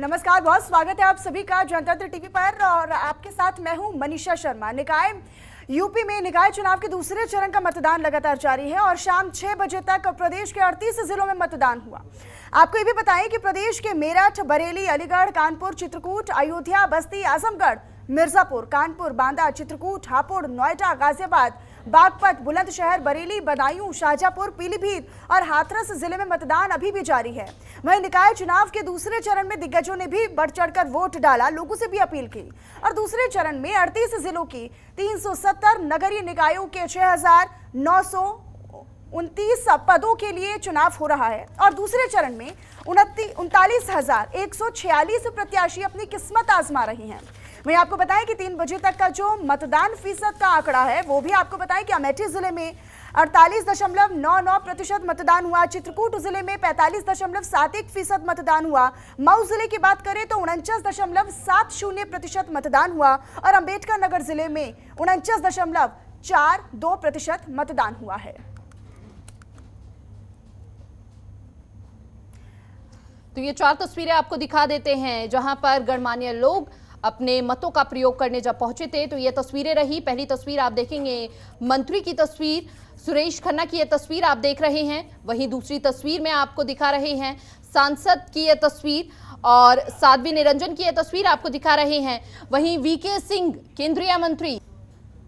नमस्कार, बहुत स्वागत है आप सभी का जनतंत्र टीवी पर और आपके साथ मैं हूं मनीषा शर्मा। यूपी में निकाय चुनाव के दूसरे चरण का मतदान लगातार जारी है और शाम 6 बजे तक प्रदेश के 38 जिलों में मतदान हुआ। आपको ये भी बताएं कि प्रदेश के मेरठ, बरेली, अलीगढ़, कानपुर, चित्रकूट, अयोध्या, बस्ती, आजमगढ़, मिर्जापुर, कानपुर, बांदा, चित्रकूट, हापुड़, नोएडा, गाजियाबाद, बागपत, बुलंदशहर, बरेली, बदायूं, शाजापुर, पीलीभीत और हाथरस जिले में मतदान अभी भी जारी है। वहीं निकाय चुनाव के दूसरे चरण में दिग्गजों ने भी बढ़ चढ़कर वोट डाला, लोगों से भी अपील की और दूसरे चरण में 38 जिलों की 370 नगरीय निकायों के 6,929 पदों के लिए चुनाव हो रहा है और दूसरे चरण में 39,146 प्रत्याशी अपनी किस्मत आजमा रही हैं। वहीं आपको बताएं कि 3 बजे तक का जो मतदान फीसद का आंकड़ा है वो भी आपको बताएं कि अमेठी जिले में 48.99% मतदान हुआ, चित्रकूट जिले में 45.71% मतदान हुआ, मऊ जिले की बात करें तो 49.70% मतदान हुआ और अंबेडकर नगर जिले में 49.42% मतदान हुआ है। तो ये 4 तस्वीरें आपको दिखा देते हैं जहां पर गणमान्य लोग अपने मतों का प्रयोग करने जब पहुंचे थे। तो ये तस्वीरें रही। पहली तस्वीर आप देखेंगे मंत्री की तस्वीर, सुरेश खन्ना की ये तस्वीर आप देख रहे हैं। वहीं दूसरी तस्वीर में आपको दिखा रहे हैं सांसद की ये तस्वीर और साध्वी निरंजन की ये तस्वीर आपको दिखा रहे हैं। वहीं वीके सिंह केंद्रीय मंत्री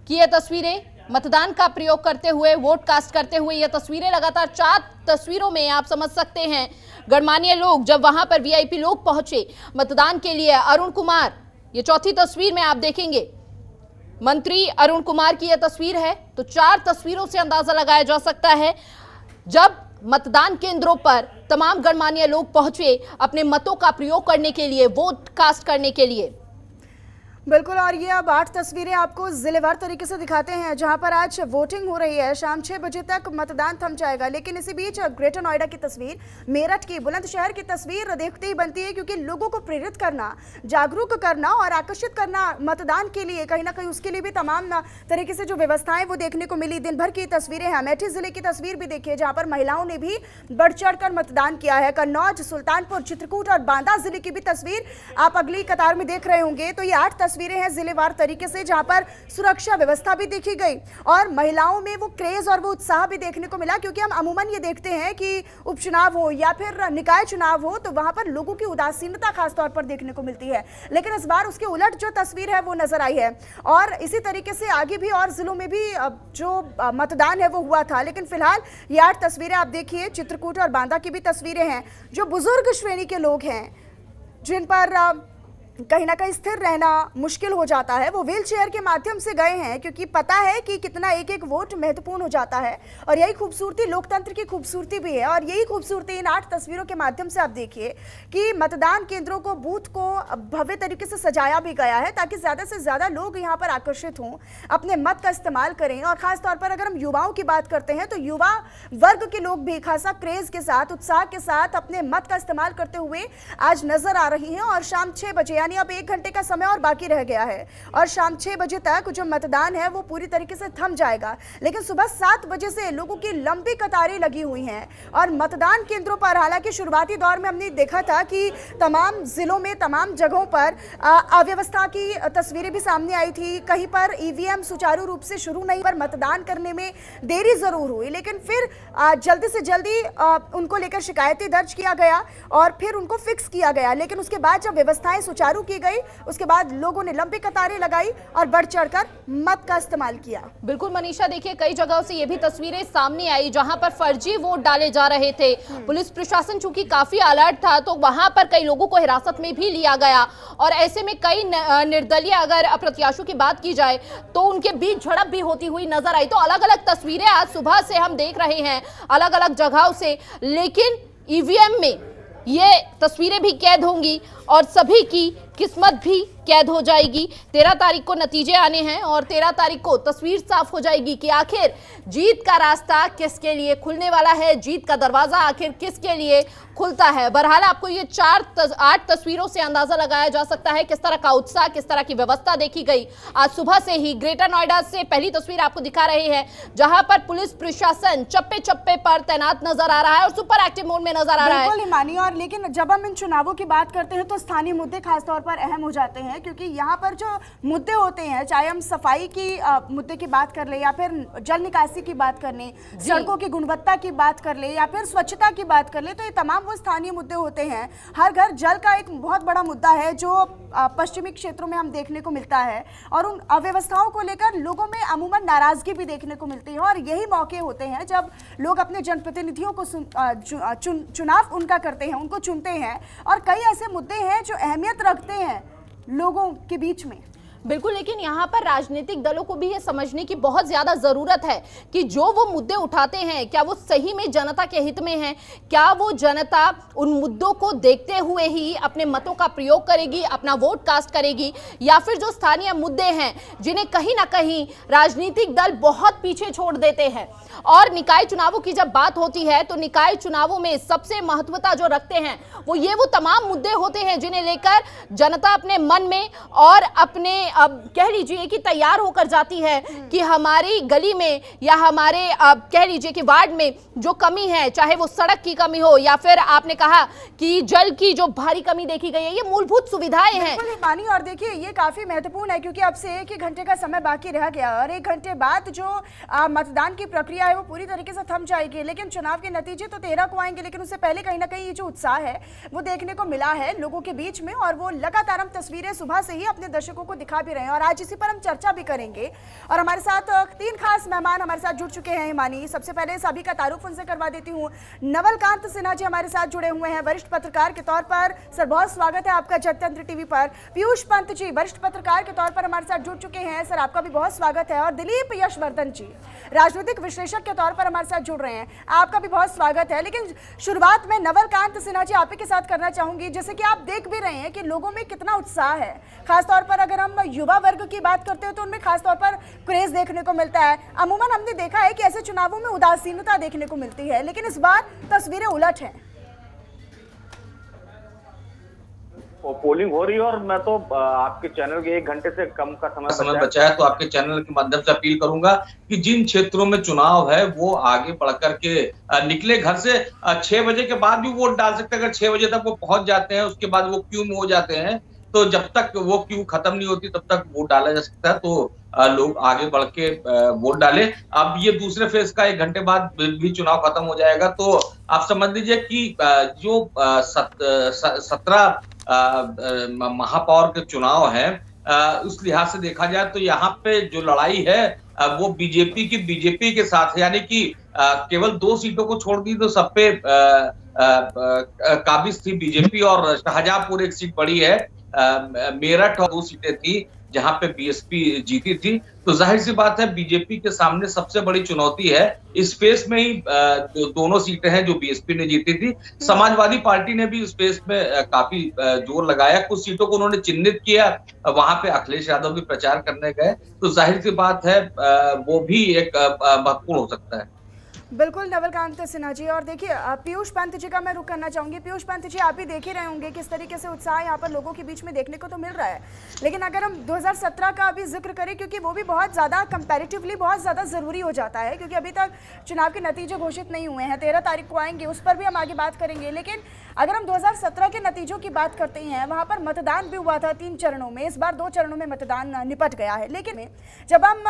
की ये तस्वीरें मतदान का प्रयोग करते हुए, वोट कास्ट करते हुए ये तस्वीरें लगातार 4 तस्वीरों में आप समझ सकते हैं गणमान्य लोग जब वहां पर वीआईपी लोग पहुंचे मतदान के लिए। अरुण कुमार, ये चौथी तस्वीर में आप देखेंगे मंत्री अरुण कुमार की यह तस्वीर है। तो 4 तस्वीरों से अंदाजा लगाया जा सकता है जब मतदान केंद्रों पर तमाम गणमान्य लोग पहुंचे अपने मतों का प्रयोग करने के लिए, वोट कास्ट करने के लिए। बिल्कुल, और ये अब 8 तस्वीरें आपको जिलेवार तरीके से दिखाते हैं जहां पर आज वोटिंग हो रही है। शाम 6 बजे तक मतदान थम जाएगा, लेकिन इसी बीच ग्रेटर नोएडा की तस्वीर, मेरठ की, बुलंदशहर की तस्वीर देखते ही बनती है क्योंकि लोगों को प्रेरित करना, जागरूक करना और आकर्षित करना मतदान के लिए कहीं ना कहीं उसके लिए भी तमाम तरीके से जो व्यवस्थाएं वो देखने को मिली। दिन भर की तस्वीरें हैं। अमेठी जिले की तस्वीर भी देखिए जहाँ पर महिलाओं ने भी बढ़ चढ़ कर मतदान किया है। कन्नौज, सुल्तानपुर, चित्रकूट और बांदा जिले की भी तस्वीर आप अगली कतार में देख रहे होंगे। तो ये 8 तस्वीरें हैं जिलेवार तरीके से जहां पर सुरक्षा व्यवस्था भी देखी गई और महिलाओं में वो क्रेज और वो उत्साह भी देखने को मिला, क्योंकि हम अमूमन ये देखते हैं कि उपचुनाव हो या फिर निकाय चुनाव हो तो वहां पर लोगों की उदासीनता खासतौर पर देखने को मिलती है, लेकिन इस बार उसके उलट जो तस्वीर है वो नजर आई है। और इसी तरीके से आगे भी और जिलों में भी जो मतदान है वो हुआ था, लेकिन फिलहाल ये 8 तस्वीरें आप देखिए। चित्रकूट और बांदा की भी तस्वीरें हैं। जो बुजुर्ग श्रेणी के लोग हैं जिन पर कहीं ना कहीं स्थिर रहना मुश्किल हो जाता है, वो व्हील चेयर के माध्यम से गए हैं क्योंकि पता है कि कितना एक एक वोट महत्वपूर्ण हो जाता है और यही खूबसूरती लोकतंत्र की खूबसूरती भी है। और यही खूबसूरती इन 8 तस्वीरों के माध्यम से आप देखिए कि मतदान केंद्रों को, बूथ को भव्य तरीके से सजाया भी गया है ताकि ज़्यादा से ज़्यादा लोग यहाँ पर आकर्षित हों, अपने मत का इस्तेमाल करें। और ख़ासतौर पर अगर हम युवाओं की बात करते हैं तो युवा वर्ग के लोग भी खासा क्रेज़ के साथ, उत्साह के साथ अपने मत का इस्तेमाल करते हुए आज नजर आ रही हैं। और शाम 6 बजे यानी अब 1 घंटे का समय और बाकी रह गया है और शाम 6 बजे तक जो मतदान है वो पूरी तरीके से थम जाएगा, लेकिन सुबह 7 बजे से लोगों की लंबी कतारें लगी हुई हैं। और मतदान केंद्रों पर हालांकि शुरुआती दौर में हमने देखा था कि तमाम जिलों में, तमाम जगहों पर अव्यवस्था की तस्वीरें भी सामने आई थी। कहीं पर ईवीएम सुचारू रूप से शुरू नहीं, पर मतदान करने में देरी जरूर हुई, लेकिन फिर जल्दी से जल्दी उनको लेकर शिकायतें दर्ज किया गया और फिर उनको फिक्स किया गया। लेकिन उसके बाद जब व्यवस्थाएं सुचारू की गई उसके बाद लोगों ने लंबी कतारें लगाई और बढ़ चढ़कर मत का इस्तेमाल किया। बिल्कुल मनीषा, देखिए कई जगहों से ये भी तस्वीरें सामने आई जहां पर फर्जी वोट डाले जा रहे थे। पुलिस प्रशासन चूंकि काफी अलर्ट था तो वहां पर कई लोगों को हिरासत में भी लिया गया और ऐसे में कई निर्दलीय अगर प्रत्याशियों की बात की जाए तो उनके बीच झड़प भी होती हुई नजर आई। तो अलग अलग तस्वीरें आज सुबह से हम देख रहे हैं अलग अलग जगहों से, लेकिन ईवीएम में ये तस्वीरें भी कैद होंगी और सभी की किस्मत भी कैद हो जाएगी। 13 तारीख को नतीजे आने हैं और 13 तारीख को तस्वीर साफ हो जाएगी कि आखिर जीत का रास्ता किसके लिए खुलने वाला है, जीत का दरवाजा आखिर किसके लिए खुलता है। बहरहाल आपको ये 8 तस्वीरों से अंदाजा लगाया जा सकता है किस तरह का उत्साह, किस तरह की व्यवस्था देखी गई। आज सुबह से ही ग्रेटर नोएडा से पहली तस्वीर आपको दिखा रहे हैं जहां पर पुलिस प्रशासन चप्पे चप्पे पर तैनात नजर आ रहा है और सुपर एक्टिव मोड में नजर आ रहा है। बिल्कुल मानिए, और लेकिन जब हम इन चुनावों की बात करते हैं तो स्थानीय मुद्दे खासतौर पर अहम हो जाते हैं, क्योंकि यहाँ पर जो मुद्दे होते हैं, चाहे हम सफाई की मुद्दे की बात कर ले या फिर जल निकासी की बात कर लें, सड़कों की गुणवत्ता की बात कर ले या फिर स्वच्छता की बात कर ले, तो ये तमाम वो स्थानीय मुद्दे होते हैं। हर घर जल का एक बहुत बड़ा मुद्दा है जो पश्चिमी क्षेत्रों में हम देखने को मिलता है, और उन अव्यवस्थाओं को लेकर लोगों में अमूमन नाराजगी भी देखने को मिलती है। और यही मौके होते हैं जब लोग अपने जनप्रतिनिधियों को चुनाव उनका करते हैं, उनको चुनते हैं, और कई ऐसे मुद्दे हैं जो अहमियत रखते हैं लोगों के बीच में। बिल्कुल, लेकिन यहाँ पर राजनीतिक दलों को भी ये समझने की बहुत ज्यादा जरूरत है कि जो वो मुद्दे उठाते हैं क्या वो सही में जनता के हित में हैं, क्या वो जनता उन मुद्दों को देखते हुए ही अपने मतों का प्रयोग करेगी, अपना वोट कास्ट करेगी, या फिर जो स्थानीय मुद्दे हैं जिन्हें कहीं ना कहीं राजनीतिक दल बहुत पीछे छोड़ देते हैं। और निकाय चुनावों की जब बात होती है तो निकाय चुनावों में सबसे महत्वता जो रखते हैं वो तमाम मुद्दे होते हैं जिन्हें लेकर जनता अपने मन में और अपने अब कह लीजिए कि तैयार होकर जाती है कि हमारी गली में या हमारे कह लीजिए कि वार्ड में जो कमी है, चाहे वो सड़क की कमी हो या फिर आपने कहा कि जल की जो भारी कमी देखी गई है, ये मूलभूत सुविधाएं हैं। मानी, और देखिए ये काफी महत्वपूर्ण है क्योंकि अब से 1 घंटे का समय बाकी रह गया और 1 घंटे बाद जो मतदान की प्रक्रिया है वो पूरी तरीके से थम जाएगी। लेकिन चुनाव के नतीजे तो 13 को आएंगे, लेकिन उससे पहले कहीं ना कहीं ये जो उत्साह है वो देखने को मिला है लोगों के बीच में, और वो लगातार हम तस्वीरें सुबह से ही अपने दर्शकों को दिखा भी रहे हैं और आज इसी पर हम चर्चा भी करेंगे। और हमारे साथ 3 खास मेहमान हमारे साथ जुड़ चुके हैं। हिमानी, सबसे पहले सभी का तारुफ उनसे करवा देती हूँ। नवलकांत सिन्हा जी हमारे साथ जुड़े हुए हैं वरिष्ठ पत्रकार के तौर पर। सर, बहुत स्वागत है आपका जनतंत्र टीवी पर। पीयूष पंत जी वरिष्ठ पत्रकार के तौर पर हमारे साथ जुड़ चुके हैं। सर, आपका भी बहुत स्वागत है। और दिलीप यशवर्धन जी राजनीतिक विश्लेषक के तौर पर हमारे साथ जुड़ रहे हैं, आपका भी बहुत स्वागत है। लेकिन शुरुआत में नवलकांत सिन्हा जी आप ही के साथ करना चाहूंगी। जैसे कि आप देख भी रहे हैं कि लोगों में कितना उत्साह है, खासतौर पर अगर हम युवा वर्ग की बात करते हैं तो उनमें खासतौर पर क्रेज देखने को मिलता है। अमूमन हमने देखा है कि ऐसे चुनावों में उदासीनता देखने को मिलती है, लेकिन इस बार तस्वीरें उलट हैं। पोलिंग हो रही है और मैं तो आपके चैनल के 1 घंटे से कम का समय बचा है, तो आपके चैनल के माध्यम से अपील करूंगा कि जिन क्षेत्रों में चुनाव है वो आगे बढ़ करके निकले। घर से 6 बजे के बाद भी वोट डाल सकते हैं। अगर 6 बजे तक वो पहुंच जाते हैं, उसके बाद वो क्यू में हो जाते हैं, तो जब तक वो क्यू खत्म नहीं होती तब तक वोट डाला जा सकता है। तो लोग आगे बढ़ के वोट डालें। अब ये दूसरे फेज का 1 घंटे बाद भी चुनाव खत्म हो जाएगा, तो आप समझ लीजिए कि जो 17 महापौर के चुनाव है, उस लिहाज से देखा जाए तो यहाँ पे जो लड़ाई है वो बीजेपी के साथ है। यानी कि केवल 2 सीटों को छोड़ दी तो सब पे काबिज थी बीजेपी, और शाहजहांपुर 1 सीट बड़ी है, मेरठ और 2 सीटें थी जहां पे बीएसपी जीती थी। तो जाहिर सी बात है बीजेपी के सामने सबसे बड़ी चुनौती है। इस फेस में ही दोनों सीटें हैं जो बीएसपी ने जीती थी। समाजवादी पार्टी ने भी इस फेस में काफी जोर लगाया, कुछ सीटों को उन्होंने चिन्हित किया, वहां पे अखिलेश यादव भी प्रचार करने गए। तो जाहिर सी बात है वो भी एक महत्वपूर्ण हो सकता है। बिल्कुल नवलकांत सिन्हा जी। और देखिए पीयूष पंत जी का मैं रुख करना चाहूंगी। पीयूष पंत जी, आप भी देख ही रहे होंगे किस तरीके से उत्साह यहाँ पर लोगों के बीच में देखने को तो मिल रहा है। लेकिन अगर हम 2017 का अभी जिक्र करें, क्योंकि वो भी बहुत ज़्यादा कंपैरेटिवली बहुत ज़्यादा ज़रूरी हो जाता है, क्योंकि अभी तक चुनाव के नतीजे घोषित नहीं हुए हैं, 13 तारीख को आएंगे, उस पर भी हम आगे बात करेंगे। लेकिन अगर हम 2017 के नतीजों की बात करते हैं, वहाँ पर मतदान भी हुआ था 3 चरणों में, इस बार 2 चरणों में मतदान निपट गया है। लेकिन जब हम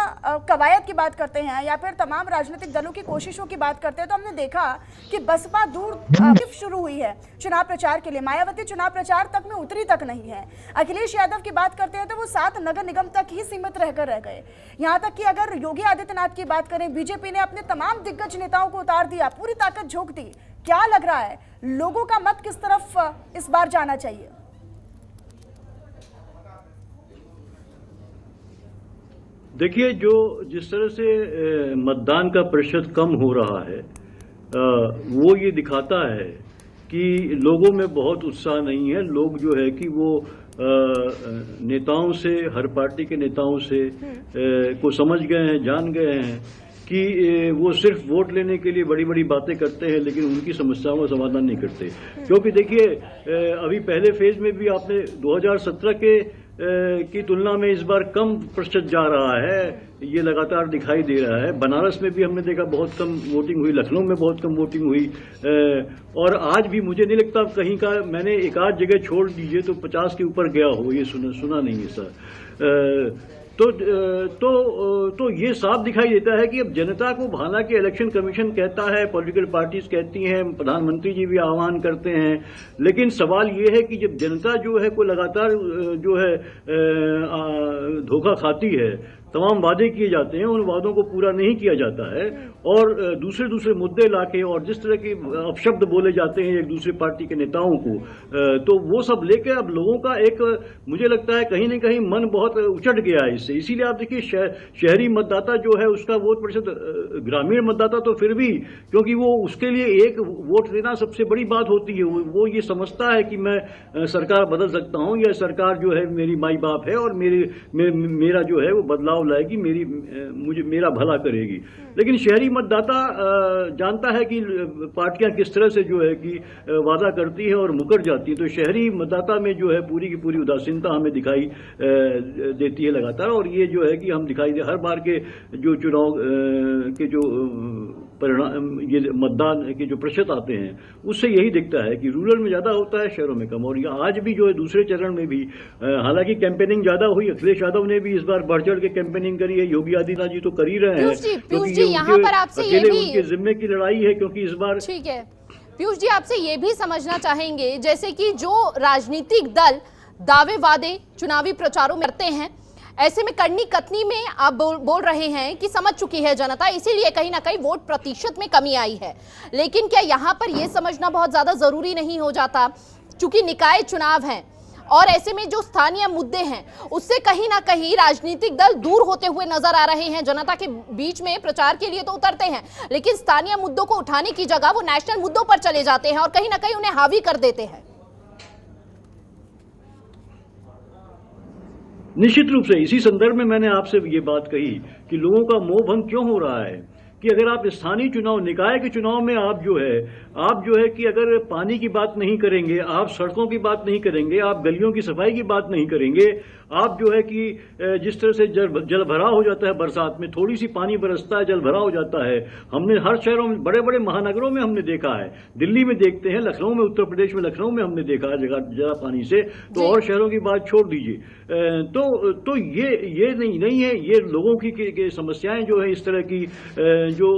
कवायद की बात करते हैं या फिर तमाम राजनीतिक दलों की कोशिशों की बात करते हैं, तो हमने देखा कि बसपा दूर शुरू हुई है चुनाव प्रचार के लिए। मायावती चुनाव प्रचार तक में उतरी तक नहीं है। अखिलेश यादव की बात करते हैं तो वो 7 नगर निगम तक ही सीमित रह गए। यहाँ तक कि अगर योगी आदित्यनाथ की बात करें, बीजेपी ने अपने तमाम दिग्गज नेताओं को उतार दिया, पूरी ताकत झोंक दी। क्या लग रहा है लोगों का मत किस तरफ इस बार जाना चाहिए? देखिए, जिस तरह से मतदान का प्रतिशत कम हो रहा है, वो ये दिखाता है कि लोगों में बहुत उत्साह नहीं है। लोग जो है कि वो नेताओं से, हर पार्टी के नेताओं से को समझ गए हैं, जान गए हैं कि वो सिर्फ वोट लेने के लिए बड़ी बड़ी बातें करते हैं, लेकिन उनकी समस्याओं का समाधान नहीं करते। क्योंकि देखिए, अभी पहले फेज में भी आपने 2017 की तुलना में इस बार कम प्रतिशत जा रहा है। ये लगातार दिखाई दे रहा है। बनारस में भी हमने देखा बहुत कम वोटिंग हुई, लखनऊ में बहुत कम वोटिंग हुई, और आज भी मुझे नहीं लगता कहीं का मैंने एक आध जगह छोड़ दीजिए तो 50 के ऊपर गया हो, ये सुना नहीं है सर। तो ये साफ दिखाई देता है कि अब जनता को, हालांकि इलेक्शन कमीशन कहता है, पॉलिटिकल पार्टीज कहती हैं, प्रधानमंत्री जी भी आह्वान करते हैं, लेकिन सवाल ये है कि जब जनता जो है को लगातार जो है धोखा खाती है, तमाम वादे किए जाते हैं, उन वादों को पूरा नहीं किया जाता है, और दूसरे मुद्दे लाके और जिस तरह के अपशब्द बोले जाते हैं एक दूसरे पार्टी के नेताओं को, तो वो सब लेके अब लोगों का एक, मुझे लगता है कहीं न कहीं मन बहुत उचट गया है इससे। इसीलिए आप देखिए शहरी मतदाता जो है उसका वोट प्रतिशत, ग्रामीण मतदाता तो फिर भी, क्योंकि वो उसके लिए एक वोट देना सबसे बड़ी बात होती है, वो ये समझता है कि मैं सरकार बदल सकता हूँ, या सरकार जो है मेरी माई बाप है और मेरा जो है वो बदलाव लाएगी, मेरा भला करेगी। लेकिन शहरी मतदाता जानता है कि पार्टियां किस तरह से जो है कि वादा करती है और मुकर जाती है, तो शहरी मतदाता में जो है पूरी की पूरी उदासीनता हमें दिखाई देती है लगातार। और ये जो है कि हम दिखाई दे हर बार के जो चुनाव के जो परिणाम, ये मतदान के जो प्रतिशत आते हैं, उससे यही दिखता है कि रूरल में ज्यादा होता है, शहरों में कम। और ये आज भी जो है दूसरे चरण में भी, हालांकि कैंपेनिंग ज्यादा हुई, अखिलेश यादव ने भी इस बार बढ़ चढ़ के कैंपेनिंग करी है, योगी आदित्यनाथ जी तो कर ही रहे हैं, क्योंकि यहाँ पर आपसे ये भी उनके जिम्मे की लड़ाई है, क्योंकि इस बार। ठीक है पीयूष जी, आपसे ये भी समझना चाहेंगे, जैसे कि जो राजनीतिक दल दावे वादे चुनावी प्रचारों में करते हैं, ऐसे में करनी कथनी में आप बोल रहे हैं कि समझ चुकी है जनता, इसीलिए कहीं ना कहीं वोट प्रतिशत में कमी आई है, लेकिन क्या यहाँ पर यह समझना बहुत ज्यादा जरूरी नहीं हो जाता, चूंकि निकाय चुनाव है और ऐसे में जो स्थानीय मुद्दे हैं उससे कहीं ना कहीं राजनीतिक दल दूर होते हुए नजर आ रहे हैं? जनता के बीच में प्रचार के लिए तो उतरते हैं, लेकिन स्थानीय मुद्दों को उठाने की जगह वो नेशनल मुद्दों पर चले जाते हैं और कहीं ना कहीं उन्हें हावी कर देते हैं। निश्चित रूप से इसी संदर्भ में मैंने आपसे ये बात कही कि लोगों का मोह भंग क्यों हो रहा है, कि अगर आप स्थानीय चुनाव, निकाय के चुनाव में आप जो है कि अगर पानी की बात नहीं करेंगे, आप सड़कों की बात नहीं करेंगे, आप गलियों की सफाई की बात नहीं करेंगे, आप जो है कि जिस तरह से जल भराव हो जाता है, बरसात में थोड़ी सी पानी बरसता है, जल भराव हो जाता है, हमने हर शहरों में, बड़े बड़े महानगरों में हमने देखा है, दिल्ली में देखते हैं, लखनऊ में, उत्तर प्रदेश में लखनऊ में हमने देखा है जगह पानी से, तो और शहरों की बात छोड़ दीजिए। तो ये नहीं है, ये लोगों की समस्याएं जो है, इस तरह की जो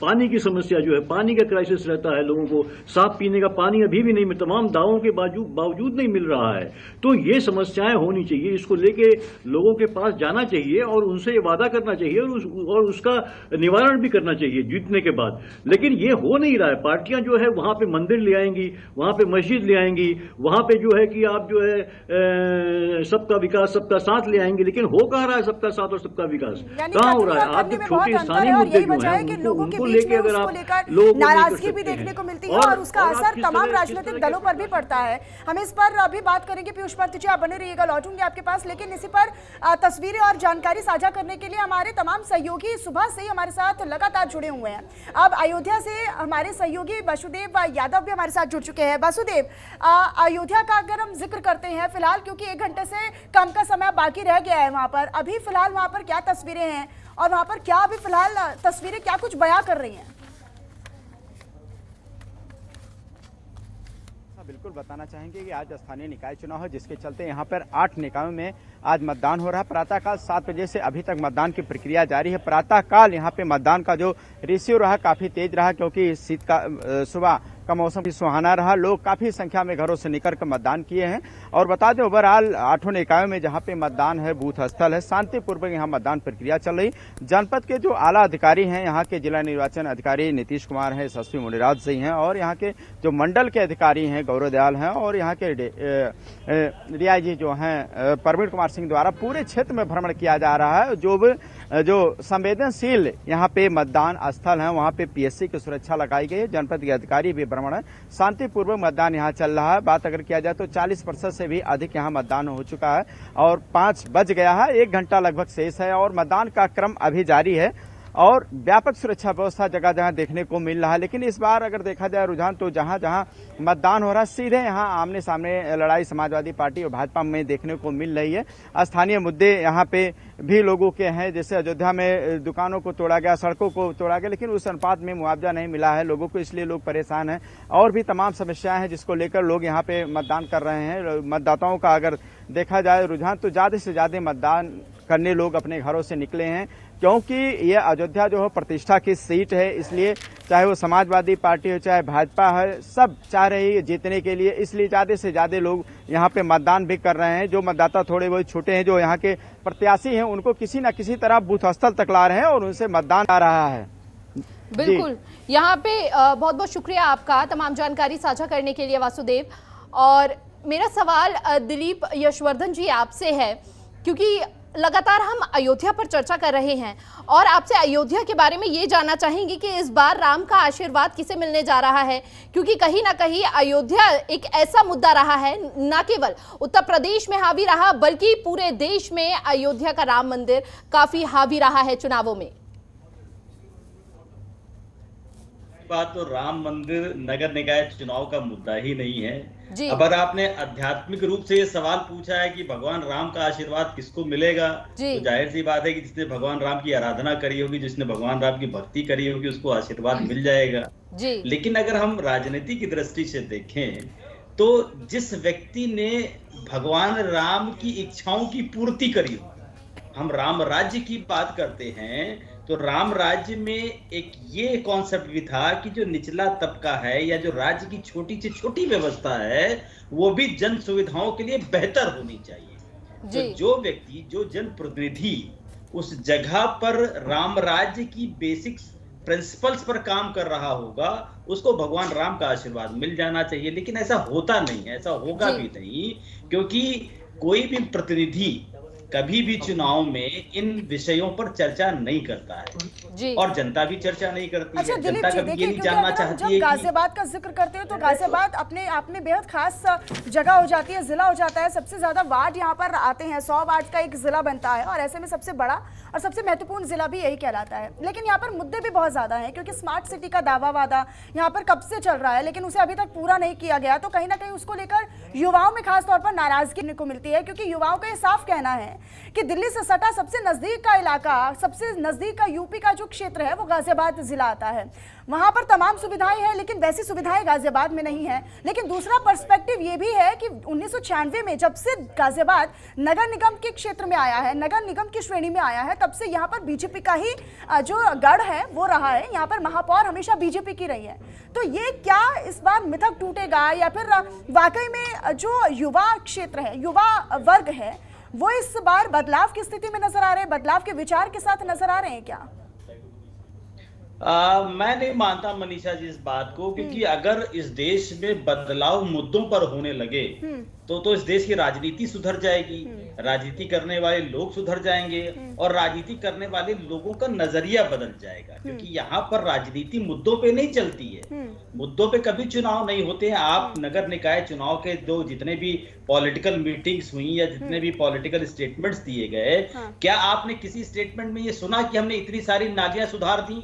पानी की समस्या जो है, पानी का क्राइसिस रहता है, लोगों को साफ पीने का पानी अभी भी नहीं, तमाम दावों के बावजूद नहीं मिल रहा है, तो ये समस्याएं होनी चाहिए, इसको लेके लोगों के पास जाना चाहिए और उनसे ये वादा करना चाहिए और उसका निवारण भी करना चाहिए जीतने के बाद। लेकिन ये हो नहीं रहा है। पार्टियां जो है वहां पे मंदिर ले आएंगी, वहां पे मस्जिद ले आएंगी, वहां पे जो है कि आप जो है सबका विकास, सबका साथ ले आएंगे, लेकिन हो कहाँ रहा है सबका साथ और सबका विकास? कहाँ हो रहा है? आप जब छोटे स्थानीय मुद्दे जो है उनको लेके अगर आप लोगों को नाराजगी भी देखने को मिलती है और उसका असर तमाम राजनीतिक दलों पर भी पड़ता है। हम इस पर अभी बात करेंगे। पीयूष पात्र जी, आप बने रहिएगा, लौटूंगे आपके पास, लेकिन इसी पर तस्वीरें और जानकारी साझा करने के लिए हमारे तमाम सहयोगी सुबह से ही हमारे साथ लगातार जुड़े हुए हैं। अब अयोध्या से हमारे सहयोगी वासुदेव यादव भी हमारे साथ जुड़ चुके हैं। वासुदेव, अयोध्या का अगर हम जिक्र करते हैं फिलहाल, क्योंकि 1 घंटे से कम का समय बाकी रह गया है वहां पर, अभी फिलहाल वहां पर क्या तस्वीरें हैं और वहां पर क्या अभी फिलहाल तस्वीरें क्या कुछ बयां कर रही हैं? बिल्कुल बताना चाहेंगे कि आज स्थानीय निकाय चुनाव है, जिसके चलते यहाँ पर 8 निकायों में आज मतदान हो रहा है। प्रातःकाल 7 बजे से अभी तक मतदान की प्रक्रिया जारी है। प्रातःकाल यहाँ पे मतदान का जो रेशियो रहा काफी तेज रहा, क्योंकि शीत का सुबह का मौसम भी सुहाना रहा। लोग काफी संख्या में घरों से निकल कर मतदान किए हैं। और बता दें, ओवरऑल 8 निकायों में जहां पे मतदान है, बूथ स्थल है, शांतिपूर्वक यहाँ मतदान प्रक्रिया चल रही। जनपद के जो आला अधिकारी हैं, यहाँ के जिला निर्वाचन अधिकारी नीतीश कुमार हैं, एसएसपी मुनिराज सिंह हैं, और यहाँ के जो मंडल के अधिकारी हैं गौरव दयाल हैं, और यहाँ के डीआईजी जो हैं प्रवीण कुमार सिंह द्वारा पूरे क्षेत्र में भ्रमण किया जा रहा है। जो संवेदनशील यहाँ पे मतदान स्थल है, वहाँ पे पीएससी की सुरक्षा लगाई गई है। जनपद के अधिकारी भी भ्रमण है। शांतिपूर्वक मतदान यहाँ चल रहा है। बात अगर किया जाए तो 40% से भी अधिक यहाँ मतदान हो चुका है और 5 बज गया है। 1 घंटा लगभग शेष है और मतदान का क्रम अभी जारी है। और व्यापक सुरक्षा व्यवस्था जगह जहां देखने को मिल रहा है। लेकिन इस बार अगर देखा जाए रुझान तो जहां जहां मतदान हो रहा है सीधे यहां आमने सामने लड़ाई समाजवादी पार्टी और भाजपा में देखने को मिल रही है। स्थानीय मुद्दे यहाँ पे भी लोगों के हैं, जैसे अयोध्या में दुकानों को तोड़ा गया, सड़कों को तोड़ा गया, लेकिन उस अनुपात में मुआवजा नहीं मिला है लोगों को, इसलिए लोग परेशान हैं। और भी तमाम समस्याएं हैं जिसको लेकर लोग यहाँ पे मतदान कर रहे हैं। मतदाताओं का अगर देखा जाए रुझान तो ज्यादा से ज्यादा मतदान करने लोग अपने घरों से निकले हैं, क्योंकि ये अयोध्या जो है प्रतिष्ठा की सीट है, इसलिए चाहे वो समाजवादी पार्टी हो चाहे भाजपा है, सब चाह रही है जीतने के लिए, इसलिए ज्यादा से ज्यादा लोग यहाँ पे मतदान भी कर रहे हैं। जो मतदाता थोड़े बहुत छोटे हैं जो यहाँ के प्रत्याशी हैं उनको किसी न किसी तरह बूथ स्थल तक ला रहे हैं और उनसे मतदान आ रहा है। बिल्कुल, यहाँ पे बहुत बहुत शुक्रिया आपका तमाम जानकारी साझा करने के लिए वासुदेव। और मेरा सवाल दिलीप यशवर्धन जी आपसे है, क्योंकि लगातार हम अयोध्या पर चर्चा कर रहे हैं और आपसे अयोध्या के बारे में ये जानना चाहेंगे कि इस बार राम का आशीर्वाद किसे मिलने जा रहा है, क्योंकि कहीं ना कहीं अयोध्या एक ऐसा मुद्दा रहा है, न केवल उत्तर प्रदेश में हावी रहा बल्कि पूरे देश में अयोध्या का राम मंदिर काफी हावी रहा है चुनावों में। बात तो राम मंदिर नगर निकाय चुनाव का मुद्दा ही नहीं है। जी। अगर आपने आध्यात्मिक रूप से ये सवाल पूछा है कि भगवान राम का आशीर्वाद किसको मिलेगा, तो जाहिर सी बात है कि जिसने भगवान राम की आराधना करी होगी, जिसने भगवान राम की भक्ति करी होगी, उसको आशीर्वाद मिल जाएगा। जी। लेकिन अगर हम राजनीति की दृष्टि से देखें तो जिस व्यक्ति ने भगवान राम की इच्छाओं की पूर्ति करी हो, हम राम राज्य की बात करते हैं तो राम राज्य में एक ये कॉन्सेप्ट भी था कि जो निचला तबका है या जो राज्य की छोटी से छोटी व्यवस्था है वो भी जन सुविधाओं के लिए बेहतर होनी चाहिए। तो जो व्यक्ति, जो जनप्रतिनिधि उस जगह पर राम राज्य की बेसिक प्रिंसिपल्स पर काम कर रहा होगा, उसको भगवान राम का आशीर्वाद मिल जाना चाहिए। लेकिन ऐसा होता नहीं है, ऐसा होगा भी नहीं, क्योंकि कोई भी प्रतिनिधि कभी भी चुनाव में इन विषयों पर चर्चा नहीं करता है और जनता भी चर्चा नहीं करती है। जनता कभी ये नहीं जानना चाहती है। जब गाजियाबाद का जिक्र करते हो तो गाजियाबाद अपने आप में बेहद खास जगह हो जाती है, जिला हो जाता है। सबसे ज्यादा वार्ड यहाँ पर आते हैं, 100 वार्ड का एक जिला बनता है और ऐसे में सबसे बड़ा और सबसे महत्वपूर्ण जिला भी यही कहलाता है। लेकिन यहाँ पर मुद्दे भी बहुत ज्यादा हैं, क्योंकि स्मार्ट सिटी का दावा वादा यहाँ पर कब से चल रहा है लेकिन उसे अभी तक पूरा नहीं किया गया। तो कहीं ना कहीं उसको लेकर युवाओं में खास तौर पर नाराजगी को मिलती है, क्योंकि युवाओं का ये साफ कहना है कि दिल्ली से सटा सबसे नजदीक का इलाका, सबसे नजदीक का यूपी का जो क्षेत्र है वो गाजियाबाद जिला आता है। वहां पर तमाम सुविधाएं हैं लेकिन वैसी सुविधाएं गाजियाबाद में नहीं है। लेकिन दूसरा पर्सपेक्टिव ये भी है कि 1996 में जब से गाजियाबाद नगर निगम के क्षेत्र में आया है, नगर निगम की श्रेणी में आया है, तब से यहाँ पर बीजेपी का ही जो गढ़ है वो रहा है। यहाँ पर महापौर हमेशा बीजेपी की रही है। तो ये क्या इस बार मिथक टूटेगा या फिर वाकई में जो युवा क्षेत्र है, युवा वर्ग है, वो इस बार बदलाव की स्थिति में नजर आ रहे हैं, बदलाव के विचार के साथ नजर आ रहे हैं क्या? मैं नहीं मानता मनीषा जी इस बात को, क्योंकि अगर इस देश में बदलाव मुद्दों पर होने लगे तो इस देश की राजनीति सुधर जाएगी, राजनीति करने वाले लोग सुधर जाएंगे और राजनीति करने वाले लोगों का नजरिया बदल जाएगा। क्योंकि यहाँ पर राजनीति मुद्दों पे नहीं चलती है, मुद्दों पे कभी चुनाव नहीं होते हैं। आप नगर निकाय चुनाव के जो जितने भी पॉलिटिकल मीटिंग्स हुई या जितने भी पॉलिटिकल स्टेटमेंट्स दिए गए, क्या आपने किसी स्टेटमेंट में ये सुना कि हमने इतनी सारी नालियां सुधार दी,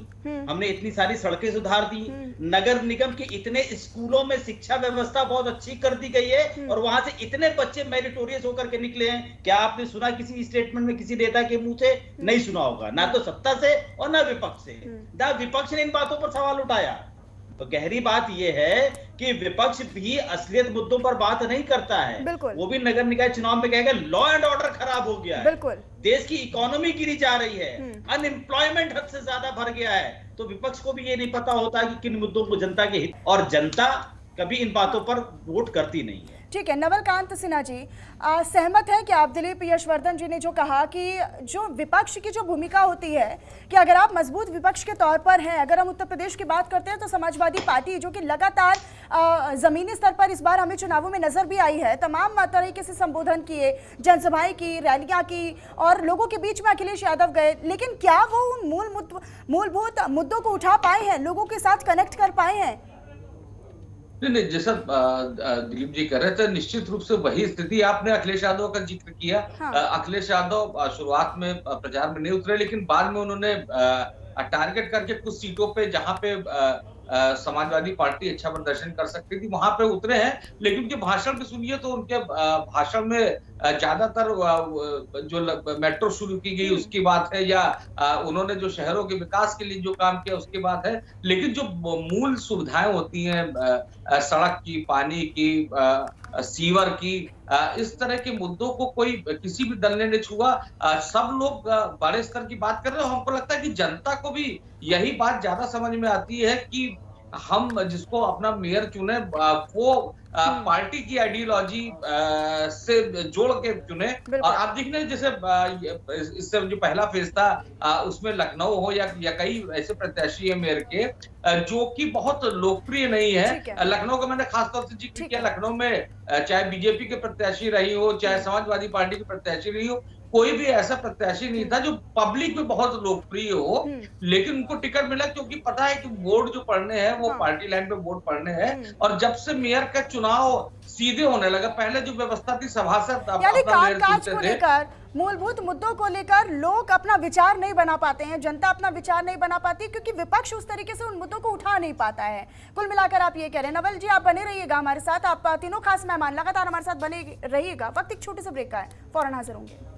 हमने इतनी सारी सड़कें सुधार दी, नगर निगम के इतने स्कूलों में शिक्षा व्यवस्था बहुत अच्छी कर दी गई है और वहां से इतने बच्चे मेरिटोरियस होकर के निकले हैं? क्या आपने सुना किसी स्टेटमेंट में किसी नेता के मुंह से? नहीं सुना होगा, ना तो सत्ता से और ना विपक्ष से। ना विपक्ष ने इन बातों पर सवाल उठाया। तो गहरी बात यह है कि विपक्ष भी असलियत मुद्दों पर बात नहीं करता है। वो भी नगर निकाय चुनाव में कहेगा लॉ एंड ऑर्डर खराब हो गया है, देश की इकोनॉमी गिरी जा रही है, अनएम्प्लॉयमेंट हद से ज्यादा बढ़ गया है। तो विपक्ष को भी ये नहीं पता होता कि किन मुद्दों को जनता के हित, और जनता कभी इन बातों पर वोट करती नहीं है। ठीक है, नवलकांत सिन्हा जी सहमत है कि आप दिलीप यशवर्धन जी ने जो कहा कि जो विपक्ष की जो भूमिका होती है कि अगर आप मजबूत विपक्ष के तौर पर हैं, अगर हम उत्तर प्रदेश की बात करते हैं तो समाजवादी पार्टी जो कि लगातार जमीनी स्तर पर इस बार हमें चुनावों में नजर भी आई है, तमाम तरीके से संबोधन किए, जनसभाएं की, रैलियां की और लोगों के बीच में अखिलेश यादव गए, लेकिन क्या वो उन मूलभूत मुद्दों को उठा पाए हैं, लोगों के साथ कनेक्ट कर पाए हैं? नहीं, जैसा दिलीप जी कह रहे थे, निश्चित रूप से वही स्थिति। आपने अखिलेश यादव का जिक्र किया। अखिलेश यादव शुरुआत में प्रचार में नहीं उतरे, लेकिन बाद में उन्होंने टारगेट करके कुछ सीटों पे जहां पे समाजवादी पार्टी अच्छा प्रदर्शन कर सकती थी वहां पे उतरे हैं। लेकिन उनके भाषण भी सुनिए तो उनके भाषण में ज्यादातर जो मेट्रो शुरू की गई उसकी बात है, या उन्होंने जो शहरों के विकास के लिए जो काम किया उसकी बात है। लेकिन जो मूल सुविधाएं होती हैं सड़क की, पानी की, सीवर की, इस तरह के मुद्दों को कोई किसी भी दल ने नहीं छुआ। सब लोग बड़े स्तर की बात कर रहे हैं। हमको लगता है कि जनता को भी यही बात ज्यादा समझ में आती है कि हम जिसको अपना मेयर चुने वो पार्टी की आइडियोलॉजी से जोड़ के चुने। और आप देख रहे जैसे इससे जो पहला फेज था उसमें लखनऊ हो या कई ऐसे प्रत्याशी है मेयर के जो कि बहुत लोकप्रिय नहीं है। लखनऊ का मैंने खासतौर से जिक्र किया। लखनऊ में चाहे बीजेपी के प्रत्याशी रही हो, चाहे समाजवादी पार्टी के प्रत्याशी रही हो, कोई भी ऐसा प्रत्याशी नहीं था जो पब्लिक में बहुत लोकप्रिय हो। लेकिन उनको टिकट मिला क्योंकि पता है कि वोट जो पड़ने हैं वो पार्टी लाइन पे वोट पड़ने हैं। और जब से मेयर का चुनाव सीधे होने लगा, पहले जो व्यवस्था थी सभासद कामकाज को लेकर, मूलभूत मुद्दों को लेकर लोग अपना विचार नहीं बना पाते हैं, जनता अपना विचार नहीं बना पाती क्योंकि विपक्ष उस तरीके से उन मुद्दों को उठा नहीं पाता है। कुल मिलाकर आप ये कह रहे हैं। नवल जी, आप बने रहिएगा हमारे साथ, आप तीनों खास मेहमान लगातार हमारे साथ बने रहिएगा। वक्त एक छोटे से ब्रेक का है, फौरन हाजिर होंगे।